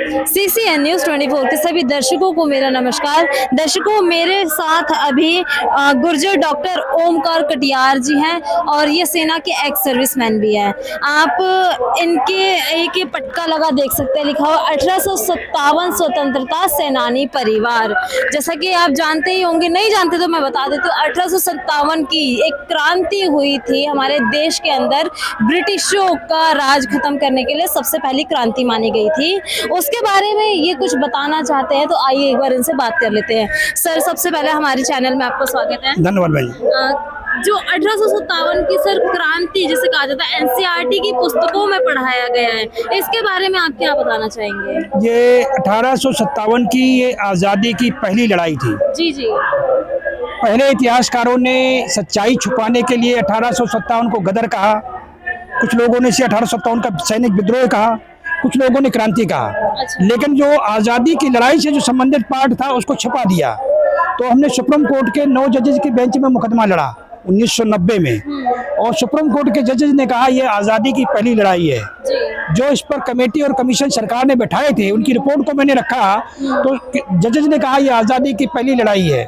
CCN news 24 के सभी दर्शकों को मेरा नमस्कार। दर्शकों, मेरे साथ अभी गुर्जर डॉक्टर ओमकार कटियार जी हैं और ये सेना के एक्स सर्विसमैन भी हैं। आप इनके एक ये पटका लगा देख सकते हैं, लिखा हुआ 1857 स्वतंत्रता सेनानी परिवार। जैसा कि आप जानते ही होंगे, नहीं जानते तो मैं बता देती हूँ। 1857 की एक क्रांति हुई थी हमारे देश के अंदर, ब्रिटिशों का राज खत्म करने के लिए सबसे पहली क्रांति मानी गई थी। उसके बारे में ये कुछ बताना चाहते हैं, तो आइए एक बार इनसे बात कर लेते हैं। सर, सबसे पहले हमारे चैनल में आपका स्वागत है। धन्यवाद भाई। जो 1857 की सर क्रांति जिसे कहा जाता है, NCERT की पुस्तकों में पढ़ाया गया है, इसके बारे में आप क्या बताना चाहेंगे? ये 1857 की ये आज़ादी की पहली लड़ाई थी। जी जी। पहले इतिहासकारों ने सच्चाई छुपाने के लिए 1857 को गदर कहा, कुछ लोगों ने इसे 1857 का सैनिक विद्रोह कहा, कुछ लोगों ने क्रांति कहा। अच्छा। लेकिन जो आज़ादी की लड़ाई से जो संबंधित पार्ट था उसको छुपा दिया। तो हमने सुप्रीम कोर्ट के 9 जजेज की बेंच में मुकदमा लड़ा 1990 में, और सुप्रीम कोर्ट के जजेज ने कहा यह आज़ादी की पहली लड़ाई है। जो इस पर कमेटी और कमीशन सरकार ने बैठाए थे, उनकी रिपोर्ट को मैंने रखा, तो जजेज ने कहा यह आज़ादी की पहली लड़ाई है।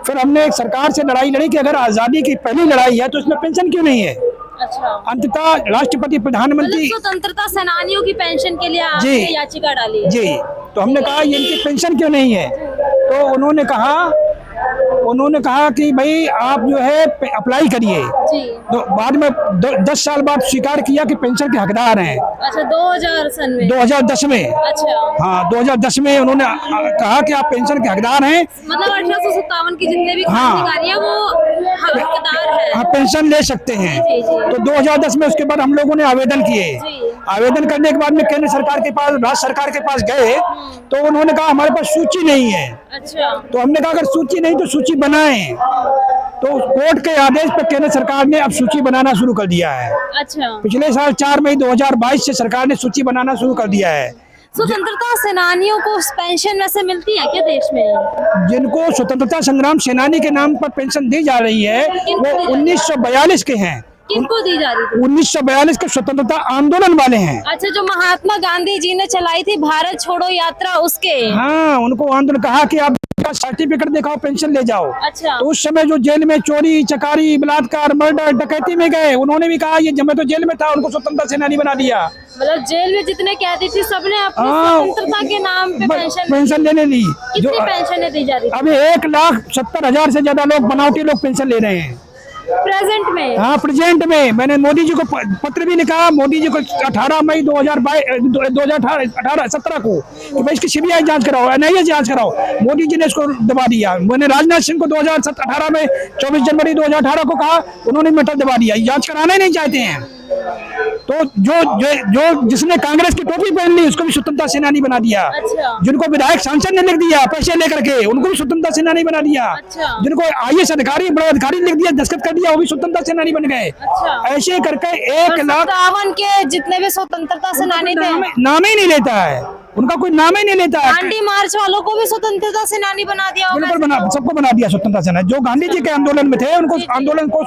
फिर हमने एक सरकार से लड़ाई लड़ी कि अगर आज़ादी की पहली लड़ाई है तो इसमें पेंशन क्यों नहीं है। अच्छा। अंततः राष्ट्रपति प्रधानमंत्री स्वतंत्रता सेनानियों की पेंशन के लिए आपने याचिका डाली जी, तो हमने कहा ये इनकी पेंशन क्यों नहीं है। तो उन्होंने कहा कि भाई आप जो है अप्लाई करिए। तो बाद में 10 साल बाद स्वीकार किया कि पेंशन के हकदार हैं। अच्छा, 2010 में। अच्छा। हाँ, 2010 में उन्होंने कहा कि आप पेंशन के हकदार हैं। मतलब 1857 की जितने भी क्रांतिकारी हैं वो हकदार हैं। हाँ, पेंशन ले सकते हैं। तो 2010 में उसके बाद हम लोगों ने आवेदन किए। आवेदन करने के बाद में केंद्र सरकार के पास, राज्य सरकार के पास गए, तो उन्होंने कहा हमारे पास सूची नहीं है। अच्छा। तो हमने कहा अगर सूची नहीं तो सूची बनाएं। तो कोर्ट के आदेश पर केंद्र सरकार ने अब सूची बनाना शुरू कर दिया है। अच्छा। पिछले साल 4 मई 2022 से सरकार ने सूची बनाना शुरू कर दिया है। स्वतंत्रता सेनानियों को पेंशन वैसे मिलती है क्या देश में? जिनको स्वतंत्रता संग्राम सेनानी के नाम पर पेंशन दी जा रही है वो 1942 के हैं। किनको दी जा रही थी? 1942 के स्वतंत्रता आंदोलन वाले हैं। अच्छा, जो महात्मा गांधी जी ने चलाई थी भारत छोड़ो यात्रा, उसके? हाँ, उनको आंदोलन कहा कि आप सर्टिफिकेट दिखाओ, पेंशन ले जाओ। अच्छा। तो उस समय जो जेल में चोरी चकारी बलात्कार मर्डर डकैती में गए, उन्होंने भी कहा ये जब मैं तो जेल में था, उनको स्वतंत्रता सेनानी बना दिया। मतलब जेल में जितने कैदी थे सबने अपनी स्वतंत्रता के नाम पे पेंशन लेने ली। कितनी पेंशन दी जा रही थी? अभी 1,70,000 से ज्यादा लोग बनावटी लोग पेंशन ले रहे हैं प्रेजेंट में। हाँ, प्रेजेंट में। मैंने मोदी जी को पत्र भी लिखा, मोदी जी को 18 मई 2017 को कि भाई इसकी CBI जांच कराओ, NIA जांच कराओ। मोदी जी ने इसको दबा दिया। मैंने राजनाथ सिंह को 2018 में 24 जनवरी 2018 को कहा, उन्होंने मैटर दबा दिया, जांच कराना ही नहीं चाहते हैं। तो जो जिसने कांग्रेस की टोपी पहन ली उसको भी स्वतंत्रता सेनानी बना दिया। अच्छा। जिनको विधायक सांसद ने लिख दिया पैसे लेकर के, उनको भी स्वतंत्रता सेनानी बना दिया। अच्छा। जिनको IAS अधिकारी बड़ा अधिकारी लिख दिया, दस्तखत कर दिया, वो भी स्वतंत्रता सेनानी बन गए। अच्छा। ऐसे करके 1,57,000 के जितने भी स्वतंत्रता सेनानी थे नाम ही नहीं लेता है, उनका कोई नाम ही नहीं लेता है। दांडी मार्च वालों को भी स्वतंत्रता सेनानी बना दिया। बिल्कुल सबको बना दिया स्वतंत्रता सेनानी। जो गांधी जी के आंदोलन में थे उनको आंदोलन को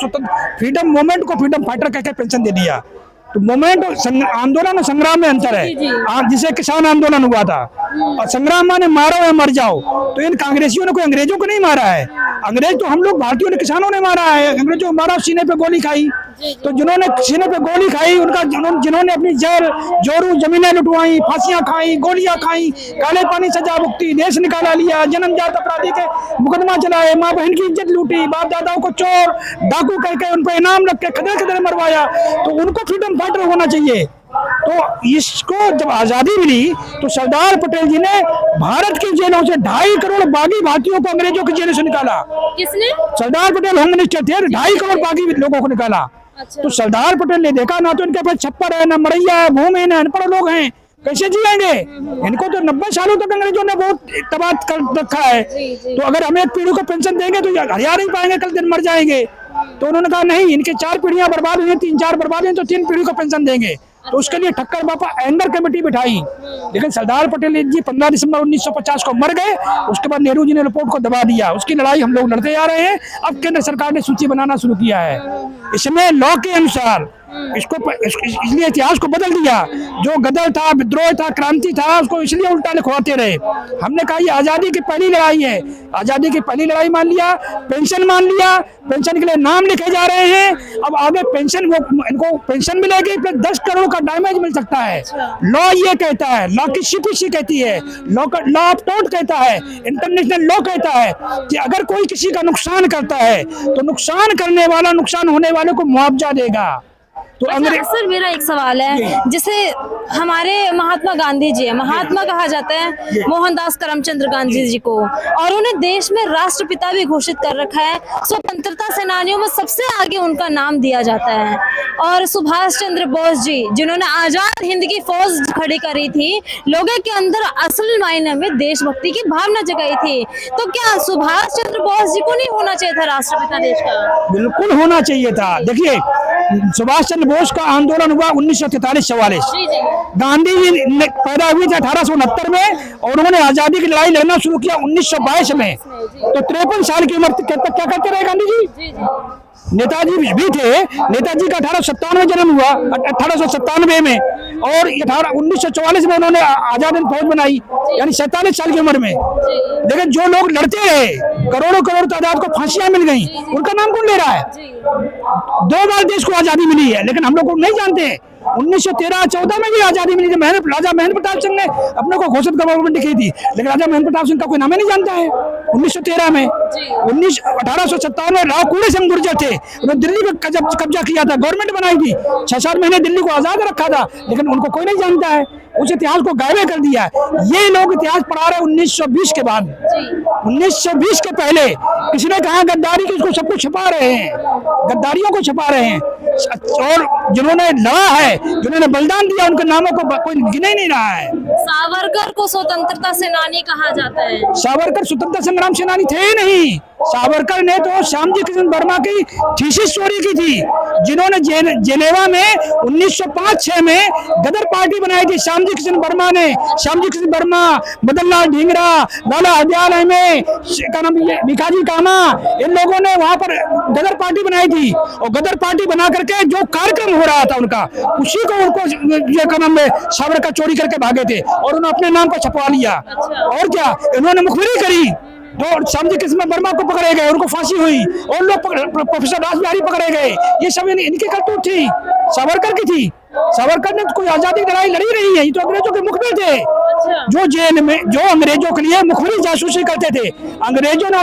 फ्रीडम मूवमेंट को फ्रीडम फाइटर कहकर पेंशन दे दिया। तो मूवमेंट आंदोलन और संग्राम में अंतर है। जिसे किसान आंदोलन हुआ था और संग्राम माने मारो या मर जाओ। तो इन कांग्रेसियों ने कोई अंग्रेजों को नहीं मारा है। अंग्रेज तो हम लोग भारतीयों ने, किसानों ने मारा है। अंग्रेजों को मारा, सीने पे गोली खाई। तो जिन्होंने सीने पे गोली खाई, उनका जिन्होंने अपनी जेल जोरू जमीनें लुटवाई, फांसियां खाई, गोलियां खाई, काले पानी सजा भुगती, देश निकाला लिया, जन्मजात अपराधी के मुकदमा चलाए, माँ बहन की इज्जत लूटी, बाप दादाओं को चोर डाकू कहकर उन पर इनाम रख के खदे खदे मरवाया। तो उनको फ्रीडम फाइटर होना चाहिए। तो इसको जब आजादी मिली तो सरदार पटेल जी ने भारत की जेलों से 2.5 करोड़ बागी भारतीयों को अंग्रेजों की जेलों से निकाला। किसने? सरदार पटेल होम मिनिस्टर थे, 2.5 करोड़ बागी लोगों को निकाला। अच्छा। तो सरदार पटेल ने देखा ना तो इनके पास छप्पर है, ना मड़ैया है, भूमि है, अनपढ़ लोग हैं, कैसे जिएंगे। इनको तो 90 सालों तक अंग्रेजों ने बहुत तबाह कर रखा है। तो अगर हम एक पीढ़ी को पेंशन देंगे तो हरिया नहीं पाएंगे, कल दिन मर जाएंगे। तो उन्होंने कहा नहीं, इनके 4 पीढ़ियां बर्बाद हुई, 3-4 बर्बाद हुई, तो 3 पीढ़ी को पेंशन देंगे। तो उसके लिए ठक्कर बापा एंगर कमेटी बिठाई। लेकिन सरदार पटेल जी 15 दिसंबर 1950 को मर गए। उसके बाद नेहरू जी ने रिपोर्ट को दबा दिया। उसकी लड़ाई हम लोग लड़ते जा रहे हैं। अब केंद्र सरकार ने सूची बनाना शुरू किया है। इसमें लॉ के अनुसार इसलिए इतिहास को बदल दिया। जो गदर था, विद्रोह था, क्रांति था, उसको इसलिए उल्टा लिखवाते रहे। हमने कहा ये आजादी की पहली लड़ाई है, आजादी की पहली लड़ाई मान लिया, पेंशन मान लिया, पेंशन के लिए नाम लिखे जा रहे हैं। अब आगे पेंशन इनको पेंशन मिलेगी प्लस 10 करोड़ का डैमेज मिल सकता है। लॉ ये कहता है, लॉ की सीपीसी कहती है, लॉ ऑफ टोर्ट कहता है, इंटरनेशनल लॉ कहता है कि अगर कोई किसी का नुकसान करता है तो नुकसान करने वाला नुकसान होने वाले को मुआवजा देगा। तो अच्छा, सर मेरा एक सवाल है, जैसे हमारे महात्मा गांधी जी है, महात्मा कहा जाता है मोहनदास करमचंद गांधी जी को, और उन्हें देश में राष्ट्रपिता भी घोषित कर रखा है। स्वतंत्रता सेनानियों में सबसे आगे उनका नाम दिया जाता है। और सुभाष चंद्र बोस जी, जिन्होंने आजाद हिंद की फौज खड़ी करी थी, लोगों के अंदर असल मायने में देशभक्ति की भावना जगाई थी। तो क्या सुभाष चंद्र बोस जी को नहीं होना चाहिए था राष्ट्रपिता देश का? बिल्कुल होना चाहिए था। देखिए, सुभाष चंद्र बोस का आंदोलन हुआ 1943-44। गांधी जी पैदा हुए थे 1869 में और उन्होंने आजादी की लड़ाई लड़ना शुरू किया 1922 में। तो 53 साल की उम्र तक क्या करते रहे गांधी जी? नेताजी भी थे। नेताजी का 1857 में जन्म हुआ, 1897 में, और 1944 में उन्होंने आजाद हिंद फौज बनाई, यानी 47 साल की उम्र में। लेकिन जो लोग लड़ते रहे, करोड़ों करोड़ तादाद को फांसियां मिल गई, उनका नाम कौन ले रहा है? 2 बार देश को आजादी मिली है, लेकिन हम लोग को नहीं जानते। 1913-14 में भी आजादी मिली थी। राजा महेंद्र प्रताप सिंह ने अपने को घोषित गवर्नमेंट की थी, लेकिन राजा महेंद्र प्रताप सिंह का कोई नाम ही नहीं जानता है। 1913 में 1857 में राव कुंवर सिंह गुर्जर थे, उन्होंने दिल्ली पे कब्जा किया था, गवर्नमेंट बनाई थी, 6-7 महीने दिल्ली को आजाद रखा था, लेकिन उनको कोई नहीं जानता है। उस इतिहास को गायब कर दिया है। ये लोग इतिहास पढ़ा रहे 1920 के बाद। 1920 के पहले किसी ने कहा गद्दारी की, उसको सब कुछ छुपा रहे हैं, गद्दारियों को छुपा रहे हैं। और जिन्होंने लड़ा है, जिन्होंने बलिदान दिया, उनके नामों को कोई गिने नहीं रहा है। सावरकर को स्वतंत्रता सेनानी कहा जाता है। सावरकर स्वतंत्रता संग्राम सेनानी थे नहीं। सावरकर ने तो श्यामजी कृष्ण वर्मा की थीसिस चोरी की थी, जिन्होंने जेनेवा में 1905-06 में गदर पार्टी बनाई थी। श्यामजी कृष्ण वर्मा ने, श्यामजी कृष्ण वर्मा, मदन लाल ढींगरा, लाला हरदयाल भिखाजी कामा, इन लोगों ने वहां पर गदर पार्टी बनाई थी। और गदर पार्टी बना करके जो कार्यक्रम हो रहा था उनका, उसी को उनको ये नाम सावरकर चोरी करके भागे थे और उन्होंने अपने नाम को छपवा लिया। और क्या इन्होंने मुखबिरी करी, तो श्यामजी कृष्ण वर्मा को पकड़े गए, उनको फांसी हुई, और लोग प्रोफेसर रासबिहारी पकड़े गए। ये सब इनकी करतूत थी, सावरकर की थी। सावरकर ने कोई आजादी की लड़ाई लड़ी नहीं है, ये तो अंग्रेजों के मुखबिर थे, जो जेल में जो अंग्रेजों के लिए मुखबिरी जासूसी करते थे। अंग्रेजों ने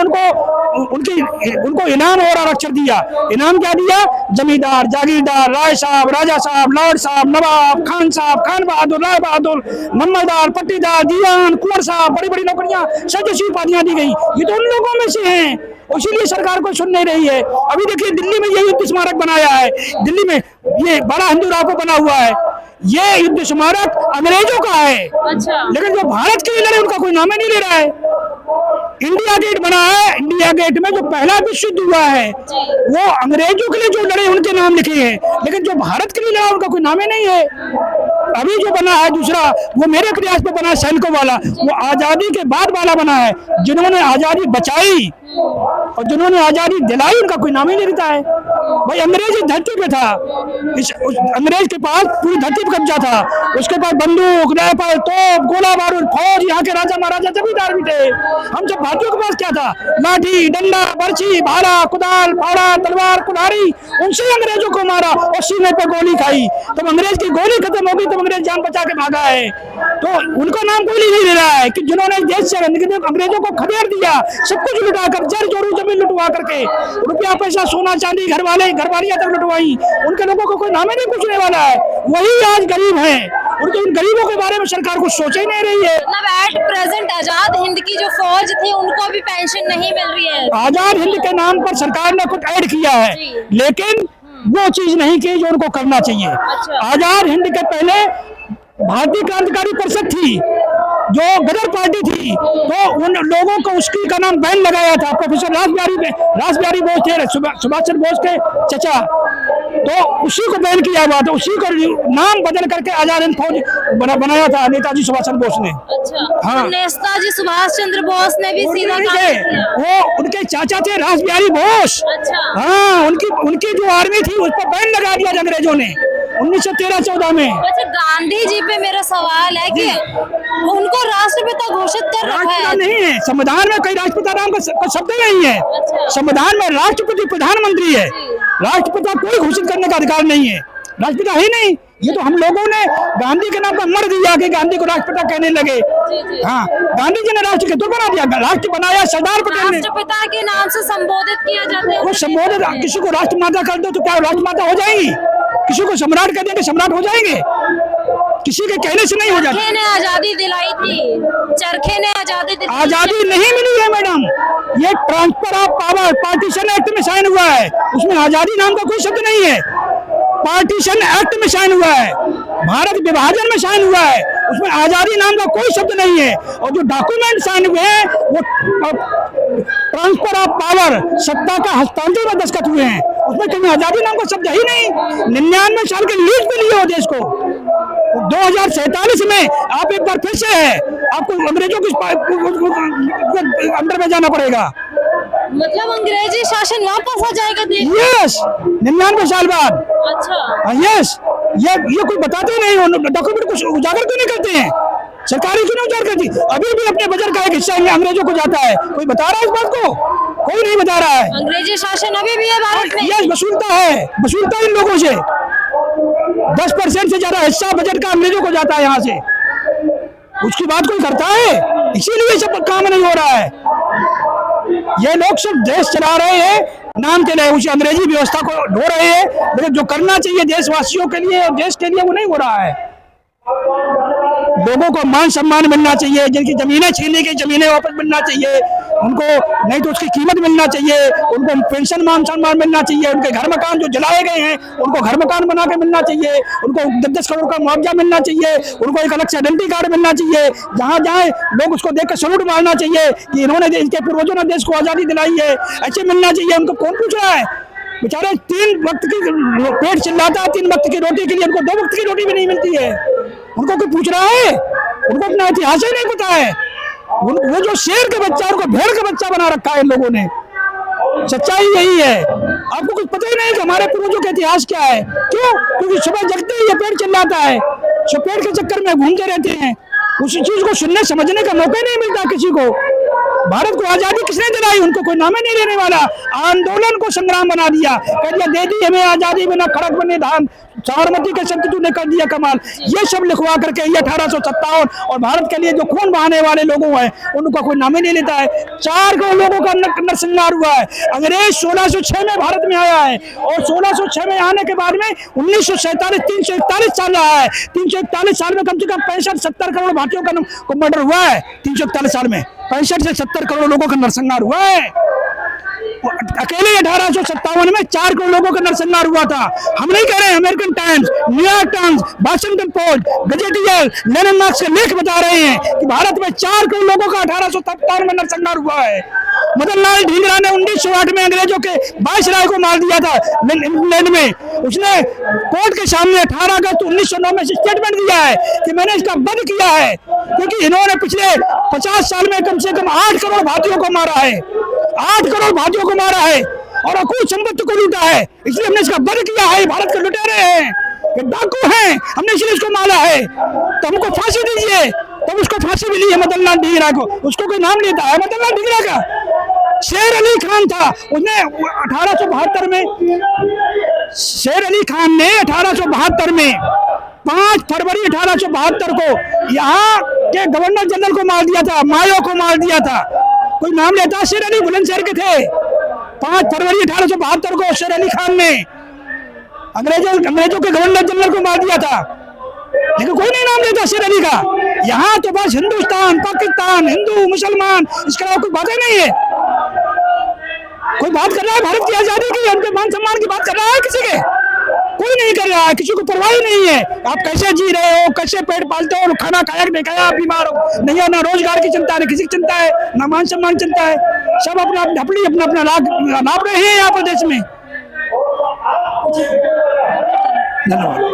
उनको इनाम और आरक्षण दिया। इनाम क्या दिया? जमींदार, जागीरदार, राय साहब, राजा साहब, लॉर्ड साहब, नवाब, खान साहब, खान बहादुर, राय बहादुर, नंबरदार, पट्टीदार, दीवान, कुंवर साहब, बड़ी बड़ी नौकरियां, सजसी उपाधियां दी गई। ये तो उन लोगों में से हैं, इसीलिए सरकार को सुन नहीं रही है। अभी देखिए दिल्ली में ये युद्ध स्मारक बनाया है, दिल्ली में ये बड़ा हिंदू राव को बना हुआ है। ये युद्ध स्मारक अंग्रेजों का है। लेकिन जो भारत के लिए लड़े उनका कोई नाम ही नहीं ले रहा है। इंडिया गेट बना है, इंडिया गेट में जो पहला विश्व युद्ध हुआ है वो अंग्रेजों के लिए जो लड़े उनके नाम लिखे हैं, लेकिन जो भारत के लिए लड़ा उनका कोई नाम ही नहीं है। अभी जो बना है दूसरा, वो मेरे प्रयास पे बना है, सैनिकों वाला, वो आजादी के बाद वाला बना है। जिन्होंने आजादी बचाई और जिन्होंने आजादी दिलाई उनका कोई नाम ही नहीं रहता है। भाई अंग्रेज इस धरती पे था, अंग्रेज के पास पूरी धरती पे कब्जा था, उसके पास बंदूक, राइफल, तोप, गोला बारूद, फौज, यहाँ के राजा महाराजा जमींदार भी थे। हम सब भारतीयों के पास क्या था? लाठी, डंडा, बर्छी, भाला, कुदाल, फावड़ा, तलवार, कुल्हाड़ी, उनसे अंग्रेजों को मारा और सीने पे गोली खाई। तब अंग्रेज की गोली खत्म होगी, तब अंग्रेज जान बचा के भागा है। तो उनका नाम कोई नहीं ले रहा है कि जिन्होंने देश से अंग्रेजों को खदेड़ दिया, सब कुछ लुटा कर, जर जोरू जमीन लुटवा करके, रुपया पैसा, सोना चांदी, घरवालियां तक लुटवाई, उनके लोगों को कोई नाम ही नहीं पूछने वाला है। वही आज गरीब हैं, उनके उन गरीबों के बारे में सरकार कुछ सोच ही नहीं रही है। मतलब एट प्रेजेंट आजाद हिंद की जो फौज थी उनको भी पेंशन नहीं मिल रही है। आजाद हिंद के नाम पर सरकार ने कुछ ऐड किया है, लेकिन वो चीज नहीं की जो उनको करना चाहिए। आजाद हिंद के पहले भारतीय क्रांतिकारी परिषद थी, जो गदर पार्टी थी, तो उन लोगों को उसकी का नाम बैन लगाया था। प्रोफेसर रासबिहारी बोस थे, सुभाष चंद्र बोस के चचा, तो उसी को बैन किया हुआ था, उसी को नाम बदल करके आजाद हिंद फौज बनाया था नेताजी सुभाष चंद्र बोस ने। अच्छा, हाँ। तो नेताजी सुभाष चंद्र बोस ने भी सीधा काम थे, किया। वो उनके चाचा थे रास बिहारी बोस। अच्छा। हाँ, उनकी जो आर्मी थी उस पर बैन लगा दिया अंग्रेजों ने 1913-14 में। अच्छा, गांधी जी पे मेरा सवाल है कि उनको राष्ट्रपिता घोषित कर रखा राष्ट्रपिता है। नहीं है, संविधान में कोई राष्ट्रपिता नाम का शब्द नहीं है। अच्छा। संविधान में राष्ट्रपति प्रधानमंत्री है, राष्ट्रपिता कोई घोषित करने का अधिकार नहीं है, राष्ट्रपिता ही नहीं। ये तो हम लोगों ने गांधी के नाम पर मर दिया कि गांधी को राष्ट्रपिता कहने लगे। हाँ, गांधी जी ने राष्ट्र क्यों बना दिया, राष्ट्र बनाया सरदार पटेल ने। राष्ट्रपिता के नाम से संबोधित किया जाता है। वो संबोधित, किसी को राष्ट्रमाता कर दो तो क्या राष्ट्रमाता हो जाएंगी, किसी को सम्राट कह देंगे सम्राट हो जाएंगे, किसी के कहने से नहीं हो जाता। चरखे ने आजादी दिलाई थी, चरखे ने आजादी दिलाई। आजादी नहीं मिली है मैडम, ये transfer of power partition act में साइन हुआ है, उसमें आजादी नाम का कोई शब्द नहीं है। पार्टीशन एक्ट में साइन हुआ है, भारत विभाजन में साइन हुआ है, उसमें आजादी नाम का कोई शब्द नहीं है। और जो डॉक्यूमेंट साइन हुए हैं वो ट्रांसफर ऑफ पावर, सत्ता का हस्तांतरण में दस्तखत हुए हैं, उसमें कहीं आजादी नाम का शब्द ही नहीं। 99 साल के लीज पे लिए हो देश को, 2047 में आप एक बार फिर से है, आपको अंग्रेजों के अंदर में जाना पड़ेगा। मतलब अंग्रेजी शासन वापस आ जाएगा देश। यस, 99 साल बाद। अच्छा। यस, ये कोई बताते नहीं, डॉक्यूमेंट को उजागर क्यों नहीं करते हैं, सरकारी क्यों नहीं उजागर करती। अभी भी अपने बजट का एक हिस्सा अंग्रेजों को जाता है, कोई बता रहा है इस बात को, कोई नहीं बता रहा है। अंग्रेजी शासन अभी भी है भारत में। यस, वसूलता है, वसूलता इन लोगों से 10% से ज्यादा हिस्सा बजट का अंग्रेजों को जाता है यहाँ से, उसकी बात कोई करता है, इसीलिए सब काम नहीं हो रहा है। ये लोग सिर्फ देश चला रहे हैं नाम के लिए, उसी अंग्रेजी व्यवस्था को ढो रहे हैं, लेकिन जो करना चाहिए देशवासियों के लिए और देश के लिए वो नहीं हो रहा है। लोगों को मान सम्मान मिलना चाहिए, जिनकी जमीनें छीनी गई जमीनें वापस मिलना चाहिए उनको, नहीं तो उसकी कीमत मिलना चाहिए उनको, पेंशन मान सम्मान मिलना चाहिए, उनके घर मकान जो जलाए गए हैं उनको घर मकान बना के मिलना चाहिए, उनको 10-10 करोड़ का मुआवजा मिलना चाहिए, उनको एक अलग से आइडेंटिटी कार्ड मिलना चाहिए, जहाँ जाए लोग उसको देख कर सलूट मारना चाहिए कि इन्होंने, इनके पूर्वजों ने देश को आज़ादी दिलाई है, ऐसे मिलना चाहिए। उनको कौन पूछ रहा है, बेचारे 3 वक्त की पेट चिल्लाता है, 3 वक्त की रोटी के लिए, उनको 2 वक्त की रोटी भी नहीं मिलती है। उनको कोई पूछ रहा है, उनको अपना इतिहास ही नहीं पता है। वो जो शेर का बच्चा, उनको भेड़ का बच्चा बना रखा है इन लोगों ने। सच्चाई यही है, आपको कुछ पता ही नहीं कि हमारे पूर्वजों का इतिहास क्या है। क्यों? क्योंकि सुबह जगते ही ये पेड़ चिल्लाता है, सो पेड़ के चक्कर में घूमते रहते हैं, उसी चीज को सुनने समझने का मौका ही नहीं मिलता किसी को। भारत को आजादी किसने दिलाई, उनको कोई नाम ही नहीं लेने वाला। आंदोलन को संग्राम बना दिया, कह दिया दे दी हमें आजादी, बिना खड़क बने धान, साबरमती के शब्द तूने कर दिया कमाल। ये सब लिखवा करके ये 1857 और भारत के लिए जो खून बहाने वाले लोगों हैं उनका कोई नाम ही नहीं लेता है। 4 करोड़ लोगों का नरसंहार हुआ है। अंग्रेज 1606 में भारत में आया है और 1606 में आने के बाद में 1947 341 साल रहा है। 341 साल में कम से कम 65-70 करोड़ भारतीयों का मर्डर हुआ है। 341 साल में 65 से 70 करोड़ लोगों का नरसंहार हुआ है। अकेले 1857 में 4 करोड़ लोगों का नरसंहार हुआ था। हम नहीं कह रहे हैं, American times, New York times, Washington post, gazetteer, Lenin marks के लेख बता रहे हैं कि भारत में 4 करोड़ लोगों का 1857 में नरसंहार हुआ है। मदन लाल ढींगरा ने 1908 में अंग्रेजों के वायसराय को मार दिया था इंग्लैंड में। उसने कोर्ट के सामने 18 अगस्त 1909 में स्टेटमेंट दिया है कि मैंने इसका वध किया है, क्योंकि इन्होंने पिछले 50 साल में कम से कम 8 करोड़ भारतीयों को मारा है, 8 करोड़ भारतीयों को मारा है और अकूत संपत्ति को लूटा है, इसलिए हमने इसका वध किया है। भारत के लुटेरे हैं, ये डाकू हैं, हमने इसलिए इसको मारा है, तो हमको फांसी दीजिए। तब उसको फांसी मिली है मदन लाल ढींगरा को, उसको कोई नाम लेता है मदन लाल ढींगरा का। शेर अली खान था, उसने 1872 में, शेर अली खान ने 1872 में 5 फरवरी 1872 को यहाँ के गवर्नर जनरल को मार दिया था, मायो को मार दिया था। कोई नाम लेता? शेर अली बुलंदशहर के थे। 5 फरवरी 1872 को शेर अली खान ने अंग्रेजों के गवर्नर जनरल को मार दिया था, लेकिन कोई नहीं नाम लेता शेर अली का। यहाँ तो बस हिंदुस्तान, पाकिस्तान, हिंदू, मुसलमान, इसके अलावा कोई बात ही नहीं है। कोई बात कर रहा है भारत की आजादी की, उनके मान सम्मान की बात कर रहा है किसी के? कोई नहीं कर रहा है, किसी को परवाह नहीं है। आप कैसे जी रहे हो, कैसे पेट पालते हो, खाना खाया नहीं खाया, बीमार हो नहीं हो, ना रोजगार की चिंता, ना किसी की चिंता है, ना मान सम्मान चिंता है। सब अपना ढपली अपना लाभ रहे हैं यहाँ पर देश में। धन्यवाद।